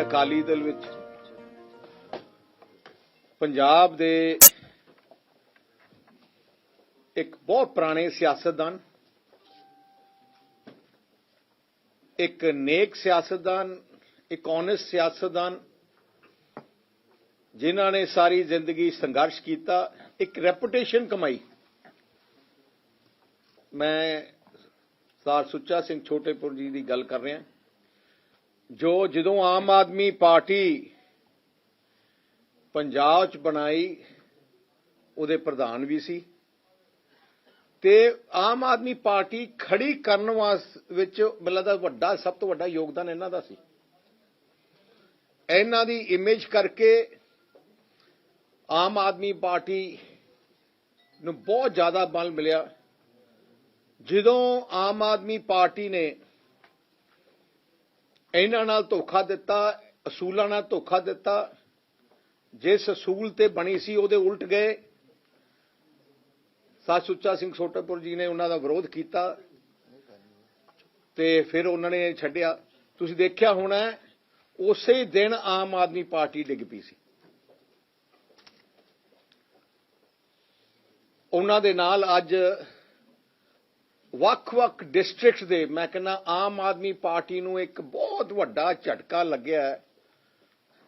ਅਕਾਲੀ ਦਲ ਵਿੱਚ ਪੰਜਾਬ ਦੇ ਇੱਕ ਬਹੁਤ ਪੁਰਾਣੇ ਸਿਆਸਤਦਾਨ, ਇੱਕ ਨੇਕ ਸਿਆਸਤਦਾਨ, ਇੱਕ ਓਨੈਸਟ ਸਿਆਸਤਦਾਨ, ਜਿਨ੍ਹਾਂ ਨੇ ਸਾਰੀ ਜ਼ਿੰਦਗੀ ਸੰਘਰਸ਼ ਕੀਤਾ, ਇੱਕ ਰੈਪੂਟੇਸ਼ਨ ਕਮਾਈ। ਮੈਂ ਸਰਦਾਰ ਸੁੱਚਾ ਸਿੰਘ ਛੋਟੇਪੁਰ ਜੀ ਦੀ ਗੱਲ ਕਰ ਰਿਹਾ, ਜੋ ਜਦੋਂ ਆਮ ਆਦਮੀ ਪਾਰਟੀ ਪੰਜਾਬ 'ਚ ਬਣਾਈ ਉਹਦੇ ਪ੍ਰਧਾਨ ਵੀ ਸੀ ਤੇ ਆਮ ਆਦਮੀ ਪਾਰਟੀ ਖੜੀ ਕਰਨ ਵਿੱਚ ਮੈਨੂੰ ਲੱਗਦਾ ਵੱਡਾ, ਸਭ ਤੋਂ ਵੱਡਾ ਯੋਗਦਾਨ ਇਹਨਾਂ ਦਾ ਸੀ। ਇਹਨਾਂ ਦੀ ਇਮੇਜ ਕਰਕੇ ਆਮ ਆਦਮੀ ਪਾਰਟੀ ਨੂੰ ਬਹੁਤ ਜ਼ਿਆਦਾ ਬਲ ਮਿਲਿਆ। ਜਦੋਂ ਆਮ ਆਦਮੀ ਪਾਰਟੀ ਨੇ ਇਹਨਾਂ ਨਾਲ ਧੋਖਾ ਦਿੱਤਾ, ਅਸੂਲਾਂ ਨਾਲ ਧੋਖਾ ਦਿੱਤਾ, ਜਿਸ ਅਸੂਲ ਤੇ ਬਣੀ ਸੀ ਉਹਦੇ ਉਲਟ ਗਏ, ਸਰਦਾਰ ਸੁੱਚਾ ਸਿੰਘ ਛੋਟੇਪੁਰ ਜੀ ਨੇ ਉਹਨਾਂ ਦਾ ਵਿਰੋਧ ਕੀਤਾ ਤੇ ਫਿਰ ਉਹਨਾਂ ਨੇ ਛੱਡਿਆ। ਤੁਸੀਂ ਦੇਖਿਆ ਹੋਣਾ ਉਸੇ ਦਿਨ ਆਮ ਆਦਮੀ ਪਾਰਟੀ ਡਿੱਗ ਪਈ ਸੀ। ਉਹਨਾਂ ਦੇ ਨਾਲ ਅੱਜ ਵੱਖ-ਵੱਖ ਡਿਸਟ੍ਰਿਕਟ ਦੇ, ਮੈਂ ਕਹਿੰਦਾ ਆਮ ਆਦਮੀ ਪਾਰਟੀ ਨੂੰ ਇੱਕ ਬਹੁਤ ਵੱਡਾ ਝਟਕਾ ਲੱਗਿਆ ਹੈ।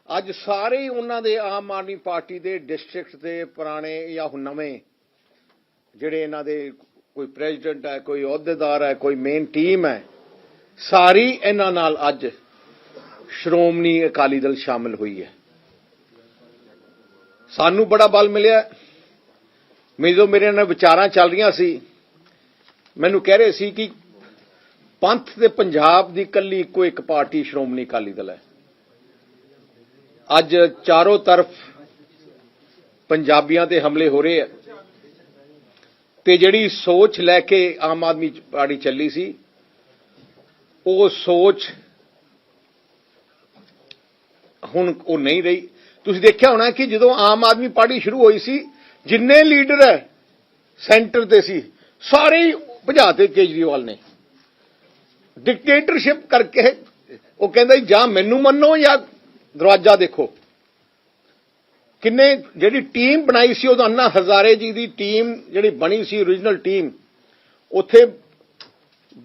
ਅੱਜ ਸਾਰੇ ਹੀ ਉਹਨਾਂ ਦੇ ਆਮ ਆਦਮੀ ਪਾਰਟੀ ਦੇ ਡਿਸਟ੍ਰਿਕਟ ਦੇ ਪੁਰਾਣੇ ਜਾਂ ਹੁਣ ਨਵੇਂ ਜਿਹੜੇ ਇਹਨਾਂ ਦੇ ਕੋਈ ਪ੍ਰੈਜ਼ੀਡੈਂਟ ਹੈ, ਕੋਈ ਅਹੁਦੇਦਾਰ ਹੈ, ਕੋਈ ਮੇਨ ਟੀਮ ਹੈ, ਸਾਰੀ ਇਹਨਾਂ ਨਾਲ ਅੱਜ ਸ਼੍ਰੋਮਣੀ ਅਕਾਲੀ ਦਲ ਸ਼ਾਮਿਲ ਹੋਈ ਹੈ। ਸਾਨੂੰ ਬੜਾ ਬਲ ਮਿਲਿਆ। ਜਦੋਂ ਮੇਰੇ ਨਾਲ ਵਿਚਾਰਾਂ ਚੱਲ ਰਹੀਆਂ ਸੀ, ਮੈਨੂੰ ਕਹਿ ਰਹੇ ਸੀ ਕਿ ਪੰਥ ਦੇ ਪੰਜਾਬ ਦੀ ਇਕੱਲੀ ਇੱਕੋ ਇੱਕ ਪਾਰਟੀ ਸ਼੍ਰੋਮਣੀ ਅਕਾਲੀ ਦਲ ਹੈ। ਅੱਜ ਚਾਰੋਂ ਤਰਫ ਪੰਜਾਬੀਆਂ ਤੇ ਹਮਲੇ ਹੋ ਰਹੇ ਆ ਤੇ ਜਿਹੜੀ ਸੋਚ ਲੈ ਕੇ ਆਮ ਆਦਮੀ ਪਾਰਟੀ ਚੱਲੀ ਸੀ, ਉਹ ਸੋਚ ਹੁਣ ਉਹ ਨਹੀਂ ਰਹੀ। ਤੁਸੀਂ ਦੇਖਿਆ ਹੋਣਾ ਕਿ ਜਦੋਂ ਆਮ ਆਦਮੀ ਪਾਰਟੀ ਸ਼ੁਰੂ ਹੋਈ ਸੀ, ਜਿੰਨੇ ਲੀਡਰ ਹੈ ਸੈਂਟਰ ਤੇ ਸੀ, ਸਾਰੇ ਹੀ ਭਜਾਤੇ ਕੇਜਰੀਵਾਲ ਨੇ। ਡਿਕਟੇਟਰਸ਼ਿਪ ਕਰਕੇ ਉਹ ਕਹਿੰਦਾ ਜਾਂ ਮੈਨੂੰ ਮੰਨੋ ਜਾਂ ਦਰਵਾਜ਼ਾ ਦੇਖੋ। ਕਿੰਨੇ ਜਿਹੜੀ ਟੀਮ ਬਣਾਈ ਸੀ, ਉਦੋਂ ਅੰਨਾ ਹਜ਼ਾਰੇ ਜੀ ਦੀ ਟੀਮ ਜਿਹੜੀ ਬਣੀ ਸੀ, ਓਰੀਜਨਲ ਟੀਮ, ਉੱਥੇ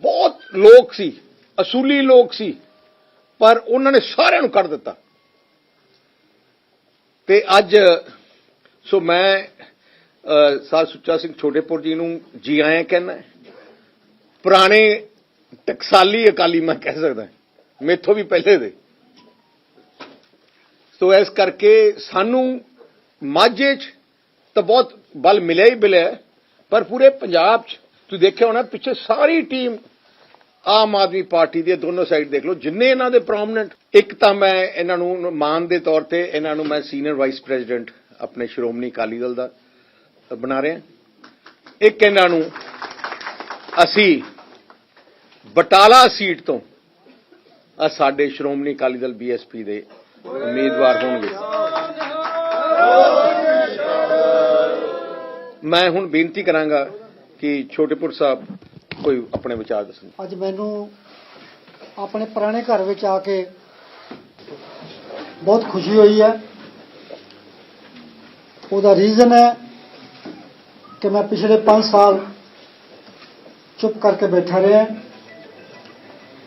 ਬਹੁਤ ਲੋਕ ਸੀ, ਅਸੂਲੀ ਲੋਕ ਸੀ, ਪਰ ਉਹਨਾਂ ਨੇ ਸਾਰਿਆਂ ਨੂੰ ਕੱਢ ਦਿੱਤਾ। ਤੇ ਅੱਜ ਸੋ ਮੈਂ ਸਰਦਾਰ ਸੁੱਚਾ ਸਿੰਘ ਛੋਟੇਪੁਰ ਜੀ ਨੂੰ ਜੀ ਆਇਆਂ ਕਹਿੰਦਾ। ਪੁਰਾਣੇ ਟਕਸਾਲੀ ਅਕਾਲੀ ਮੈਂ ਕਹਿ ਸਕਦਾ, ਮੇਥੋਂ ਵੀ ਪਹਿਲੇ ਦੇ। ਸੋ ਇਸ ਕਰਕੇ ਸਾਨੂੰ ਮਾਝੇ 'ਚ ਤਾਂ ਬਹੁਤ ਬਲ ਮਿਲਿਆ ਹੀ ਮਿਲਿਆ, ਪਰ ਪੂਰੇ ਪੰਜਾਬ 'ਚ ਤੁਸੀਂ ਦੇਖਿਆ ਹੋਣਾ ਪਿੱਛੇ ਸਾਰੀ ਟੀਮ ਆਮ ਆਦਮੀ ਪਾਰਟੀ ਦੀ ਦੋਨੋਂ ਸਾਈਡ ਦੇਖ ਲਓ, ਜਿੰਨੇ ਇਹਨਾਂ ਦੇ ਪ੍ਰੋਮਿਨੈਂਟ। ਇੱਕ ਤਾਂ ਮੈਂ ਇਹਨਾਂ ਨੂੰ ਮਾਨ ਦੇ ਤੌਰ ਤੇ ਇਹਨਾਂ ਨੂੰ ਮੈਂ ਸੀਨੀਅਰ ਵਾਈਸ ਪ੍ਰੈਜ਼ੀਡੈਂਟ ਆਪਣੇ ਸ਼੍ਰੋਮਣੀ ਅਕਾਲੀ ਦਲ ਦਾ ਬਣਾ ਰਿਹਾ। ਇੱਕ ਇਹਨਾਂ ਨੂੰ ਅਸੀਂ ਬਟਾਲਾ ਸੀਟ ਤੋਂ ਸਾਡੇ ਸ਼੍ਰੋਮਣੀ ਅਕਾਲੀ ਦਲ BSP ਦੇ ਉਮੀਦਵਾਰ ਹੋਣਗੇ। ਮੈਂ ਹੁਣ ਬੇਨਤੀ ਕਰਾਂਗਾ ਕਿ ਛੋਟੇਪੁਰ ਸਾਹਿਬ ਕੋਈ ਆਪਣੇ ਵਿਚਾਰ ਦੱਸਣ। ਅੱਜ ਮੈਨੂੰ ਆਪਣੇ ਪੁਰਾਣੇ ਘਰ ਵਿੱਚ ਆ ਕੇ ਬਹੁਤ ਖੁਸ਼ੀ ਹੋਈ ਹੈ। ਉਹਦਾ ਰੀਜ਼ਨ ਹੈ ਕਿ ਮੈਂ ਪਿਛਲੇ 5 ਸਾਲ ਚੁੱਪ ਕਰਕੇ ਬੈਠਾ ਰਿਹਾ।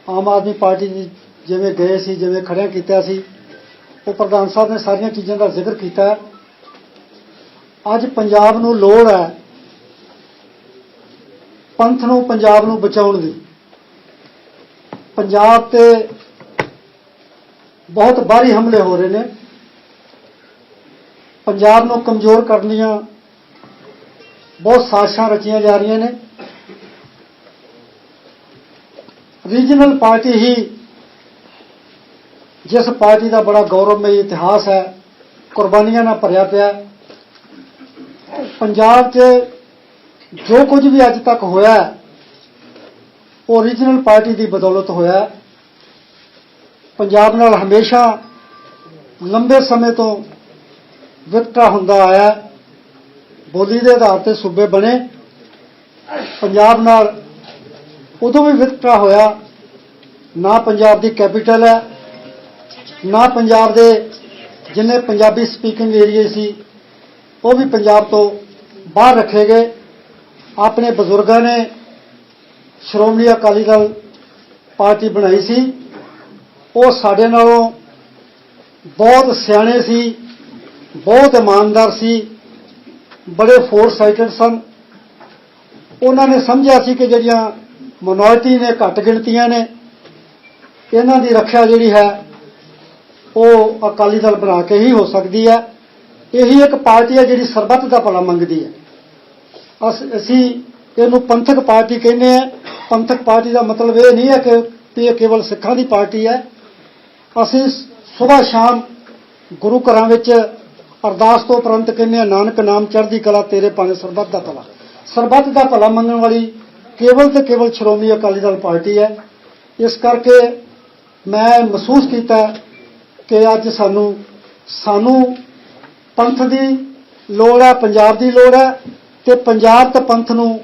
ਆਮ ਆਦਮੀ ਪਾਰਟੀ ਦੀ ਜਿਵੇਂ ਗਏ ਸੀ, ਜਿਵੇਂ ਖੜਿਆ ਕੀਤਾ ਸੀ, ਉਹ ਪ੍ਰਧਾਨ ਸਾਹਿਬ ਨੇ ਸਾਰੀਆਂ ਚੀਜ਼ਾਂ ਦਾ ਜ਼ਿਕਰ ਕੀਤਾ। ਅੱਜ ਪੰਜਾਬ ਨੂੰ ਲੋੜ ਹੈ ਪੰਥ ਨੂੰ, ਪੰਜਾਬ ਨੂੰ ਬਚਾਉਣ ਦੀ। ਪੰਜਾਬ ਤੇ ਬਹੁਤ ਬਾਹਰੀ ਹਮਲੇ ਹੋ ਰਹੇ ਨੇ। ਪੰਜਾਬ ਨੂੰ ਕਮਜ਼ੋਰ ਕਰਨ ਦੀਆਂ ਬਹੁਤ ਸਾਜ਼ਿਸ਼ਾਂ ਰਚੀਆਂ ਜਾ ਰਹੀਆਂ ਨੇ। ਰੀਜਨਲ ਪਾਰਟੀ ਹੀ, ਜਿਸ ਪਾਰਟੀ ਦਾ ਬੜਾ ਗੌਰਵਮਈ ਇਤਿਹਾਸ ਹੈ, ਕੁਰਬਾਨੀਆਂ ਨਾਲ ਭਰਿਆ ਪਿਆ, ਪੰਜਾਬ 'ਚ ਜੋ ਕੁਝ ਵੀ ਅੱਜ ਤੱਕ ਹੋਇਆ ਉਹ ਰੀਜਨਲ ਪਾਰਟੀ ਦੀ ਬਦੌਲਤ ਹੋਇਆ। ਪੰਜਾਬ ਨਾਲ ਹਮੇਸ਼ਾ ਲੰਬੇ ਸਮੇਂ ਤੋਂ ਵਿਤਕਰਾ ਹੁੰਦਾ ਆਇਆ। ਬੋਲੀ ਦੇ ਆਧਾਰ ਤੇ ਸੂਬੇ ਬਣੇ। ਪੰਜਾਬ ਨਾਲ ਉਦੋਂ ਵੀ ਵਿਤਕਰਾ ਹੋਇਆ। ਨਾ ਪੰਜਾਬ ਦੀ ਕੈਪੀਟਲ ਹੈ, ਨਾ ਪੰਜਾਬ ਦੇ ਜਿੰਨੇ ਪੰਜਾਬੀ ਸਪੀਕਿੰਗ ਏਰੀਏ ਸੀ ਉਹ ਵੀ ਪੰਜਾਬ ਤੋਂ ਬਾਹਰ ਰੱਖੇ ਗਏ। ਆਪਣੇ ਬਜ਼ੁਰਗਾਂ ਨੇ ਸ਼੍ਰੋਮਣੀ ਅਕਾਲੀ ਦਲ ਪਾਰਟੀ ਬਣਾਈ ਸੀ, ਉਹ ਸਾਡੇ ਨਾਲੋਂ ਬਹੁਤ ਸਿਆਣੇ ਸੀ, ਬਹੁਤ ਇਮਾਨਦਾਰ ਸੀ, ਬੜੇ ਫੋਰਸਾਈਟਡ ਸਨ। ਉਹਨਾਂ ਨੇ ਸਮਝਿਆ ਸੀ ਕਿ ਜਿਹੜੀਆਂ ਮਿਨੋਰਿਟੀ ਨੇ, ਘੱਟ ਗਿਣਤੀਆਂ ਨੇ, ਇਹਨਾਂ ਦੀ ਰੱਖਿਆ ਜਿਹੜੀ ਹੈ ਉਹ ਅਕਾਲੀ ਦਲ ਬਣਾ ਕੇ ਹੀ ਹੋ ਸਕਦੀ ਹੈ। ਇਹੀ ਇੱਕ ਪਾਰਟੀ ਹੈ ਜਿਹੜੀ ਸਰਬੱਤ ਦਾ ਭਲਾ ਮੰਗਦੀ ਹੈ। ਅਸੀਂ ਇਹਨੂੰ ਪੰਥਕ ਪਾਰਟੀ ਕਹਿੰਦੇ ਹਾਂ। ਪੰਥਕ ਪਾਰਟੀ ਦਾ ਮਤਲਬ ਇਹ ਨਹੀਂ ਹੈ ਕਿ ਇਹ ਕੇਵਲ ਸਿੱਖਾਂ ਦੀ ਪਾਰਟੀ ਹੈ। ਅਸੀਂ ਸਵੇਰ ਸ਼ਾਮ ਗੁਰੂ ਘਰਾਂ ਵਿੱਚ ਅਰਦਾਸ ਤੋਂ ਉਪਰੰਤ ਕਹਿੰਦੇ ਹਾਂ, ਨਾਨਕ ਨਾਮ ਚੜ੍ਹਦੀ ਕਲਾ ਤੇਰੇ ਭਾਣੇ ਸਰਬੱਤ ਦਾ ਭਲਾ। ਸਰਬੱਤ ਦਾ ਭਲਾ ਮੰਗਣ ਵਾਲੀ ਕੇਵਲ ਤੇ ਕੇਵਲ ਸ਼੍ਰੋਮਣੀ ਅਕਾਲੀ ਦਲ ਪਾਰਟੀ ਹੈ। ਇਸ ਕਰਕੇ ਮੈਂ ਮਹਿਸੂਸ ਕੀਤਾ ਕਿ ਅੱਜ ਸਾਨੂੰ ਪੰਥ ਦੀ ਲੋੜ ਹੈ, ਪੰਜਾਬ ਦੀ ਲੋੜ ਹੈ, ਤੇ ਪੰਜਾਬ ਤੇ ਪੰਥ ਨੂੰ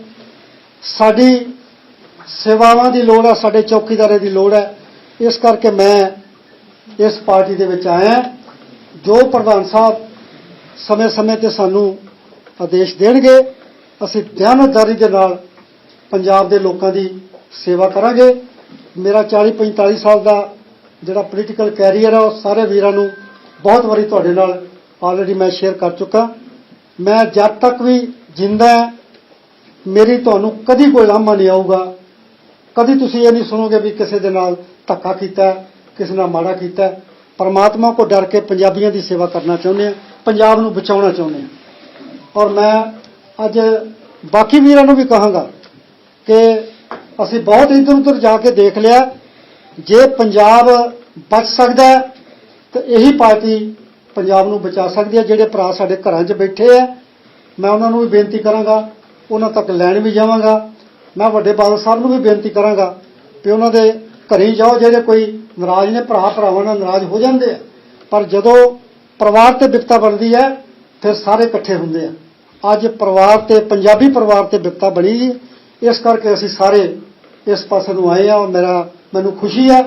ਸਾਡੀ ਸੇਵਾਵਾਂ ਦੀ ਲੋੜ ਹੈ, ਸਾਡੇ ਚੌਕੀਦਾਰੇ ਦੀ ਲੋੜ ਹੈ। ਇਸ ਕਰਕੇ ਮੈਂ ਇਸ ਪਾਰਟੀ ਦੇ ਵਿੱਚ ਆਇਆ। ਜੋ ਪ੍ਰਧਾਨ ਸਾਹਿਬ ਸਮੇਂ-ਸਮੇਂ ਤੇ ਸਾਨੂੰ ਆਦੇਸ਼ ਦੇਣਗੇ, ਅਸੀਂ ਦਿਆਨਤਦਾਰੀ ਦੇ ਨਾਲ ਪੰਜਾਬ ਦੇ ਲੋਕਾਂ ਦੀ ਸੇਵਾ ਕਰਾਂਗੇ। ਮੇਰਾ 40-45 ਸਾਲ ਦਾ ਜਿਹੜਾ ਪੋਲੀਟੀਕਲ ਕੈਰੀਅਰ ਹੈ ਉਹ ਸਾਰੇ ਵੀਰਾਂ ਨੂੰ ਬਹੁਤ ਵਾਰੀ ਤੁਹਾਡੇ ਨਾਲ ਆਲਰੇਡੀ ਮੈਂ ਸ਼ੇਅਰ ਕਰ ਚੁੱਕਾ। ਮੈਂ ਜਦ ਤੱਕ ਵੀ ਜਿੰਦਾ ਮੇਰੀ ਤੁਹਾਨੂੰ ਕਦੀ ਕੋਈ ਲਾਮਾ ਨਹੀਂ ਆਊਗਾ। ਕਦੀ ਤੁਸੀਂ ਇਹ ਨਹੀਂ ਸੁਣੋਗੇ ਵੀ ਕਿਸੇ ਦੇ ਨਾਲ ਧੱਕਾ ਕੀਤਾ, ਕਿਸੇ ਨਾਲ ਮਾੜਾ ਕੀਤਾ। ਪਰਮਾਤਮਾ ਕੋ ਡਰ ਕੇ ਪੰਜਾਬੀਆਂ ਦੀ ਸੇਵਾ ਕਰਨਾ ਚਾਹੁੰਦੇ ਹਾਂ, ਪੰਜਾਬ ਨੂੰ ਬਚਾਉਣਾ ਚਾਹੁੰਦੇ ਹਾਂ। ਔਰ ਮੈਂ ਅੱਜ ਬਾਕੀ ਵੀਰਾਂ ਨੂੰ ਵੀ ਕਹਾਂਗਾ ਕਿ ਅਸੀਂ ਬਹੁਤ ਇੱਧਰ ਉੱਧਰ ਜਾ ਕੇ ਦੇਖ ਲਿਆ। ਜੇ ਪੰਜਾਬ ਬਚ ਸਕਦਾ ਹੈ ਤਾਂ ਇਹੀ ਪਾਰਟੀ ਪੰਜਾਬ ਨੂੰ ਬਚਾ ਸਕਦੀ ਹੈ। ਜਿਹੜੇ ਭਰਾ ਸਾਡੇ ਘਰਾਂ 'ਚ ਬੈਠੇ ਆ, ਮੈਂ ਉਹਨਾਂ ਨੂੰ ਵੀ ਬੇਨਤੀ ਕਰਾਂਗਾ, ਉਹਨਾਂ ਤੱਕ ਲੈਣ ਵੀ ਜਾਵਾਂਗਾ। ਮੈਂ ਵੱਡੇ ਬਾਦਲ ਸਾਹਿਬ ਨੂੰ ਵੀ ਬੇਨਤੀ ਕਰਾਂਗਾ ਕਿ ਉਹਨਾਂ ਦੇ ਘਰੇ ਜਾਓ। ਜਿਹੜੇ ਕੋਈ ਨਾਰਾਜ਼ ਨੇ, ਭਰਾਵਾਂ ਨਾਲ ਨਾਰਾਜ਼ ਹੋ ਜਾਂਦੇ ਆ, ਪਰ ਜਦੋਂ ਪਰਿਵਾਰ ਤੇ ਬਿਪਤਾ ਬਣਦੀ ਹੈ ਫਿਰ ਸਾਰੇ ਇਕੱਠੇ ਹੁੰਦੇ ਆ। ਅੱਜ ਪਰਿਵਾਰ ਤੇ, ਪੰਜਾਬੀ ਪਰਿਵਾਰ ਤੇ ਬਿਪਤਾ ਬਣੀ ਜੀ। ਇਸ ਕਰਕੇ ਅਸੀਂ ਸਾਰੇ ਇਸ ਪਾਸੇ ਨੂੰ ਆਏ ਆ। ਮੈਨੂੰ ਖੁਸ਼ੀ ਹੈ